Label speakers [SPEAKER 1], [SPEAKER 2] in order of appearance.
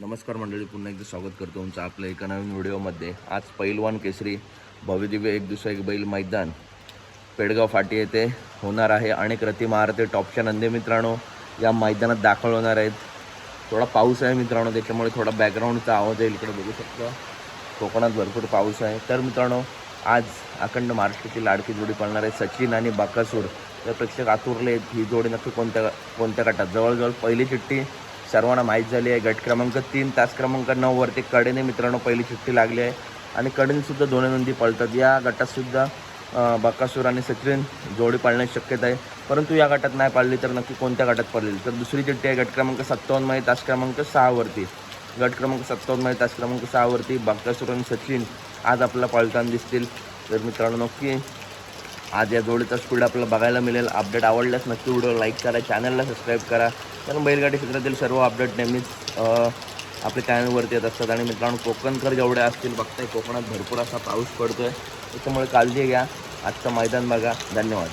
[SPEAKER 1] नमस्कार मंडळी, पुन्हा एकदा स्वागत करतो तुमचं आपल्या एका नवीन व्हिडिओमध्ये। आज पैलवान केसरी भव्यदिव्य एक दुसरा एक बैल मैदान पेडगाव फाटी येथे होणार आहे। अनेक रती महारथी टॉपच्या नंदी मित्रांनो या मैदानात दाखल होणार आहेत। थोडा पाऊस आहे मित्रांनो, त्याच्यामुळे थोडा बॅकग्राऊंडचा आवाज येईल। इकडे बघू शकता कोकणात भरपूर पाऊस आहे। तर मित्रांनो आज अखंड महाराष्ट्राची लाडकी जोडी पळणार आहे सचिन आणि बाकासूर। तर प्रेक्षक आतुरले ही जोडी नक्की कोणत्या गटात। जवळजवळ पहिली चिठ्ठी सर्वांना माहीत झाली आहे। गट क्रमांक 3 तास क्रमांक 9 वरती कडेने मित्रांनो पहिली चिठ्ठी लागली आहे आणि कडेने सुद्धा दोन्ही नंदी पळतात। या गटात सुद्धा बाकासूर आणि सचिन जोडी पाळण्याची शक्यता आहे, परंतु या गटात नाही पाळली तर नक्की कोणत्या गटात पळेल। तर दुसरी चिठ्ठी आहे गट क्रमांक 57 मध्ये तास क्रमांक 6 वरती। गट क्रमांक 57 मध्ये तास क्रमांक 6 वरती बाकासूर आणि सचिन आज आपल्याला पळताना दिसतील। तर मित्रांनो नक्की आज या जोडीचा स्पीड आपल्याला बघायला मिळेल। अपडेट आवडल्यास नक्की व्हिडिओ लाईक करा, चॅनलला सबस्क्राईब करा, कारण बैलगाडी क्षेत्रातील सर्व अपडेट नेहमीच आपल्या चॅनलवरती येत असतात। आणि मित्रांनो कोकणकर जेवढे असतील बघताय कोकणात भरपूर असा पाऊस पडतोय, त्याच्यामुळे काळजी घ्या। आजचं मैदान बघा। धन्यवाद।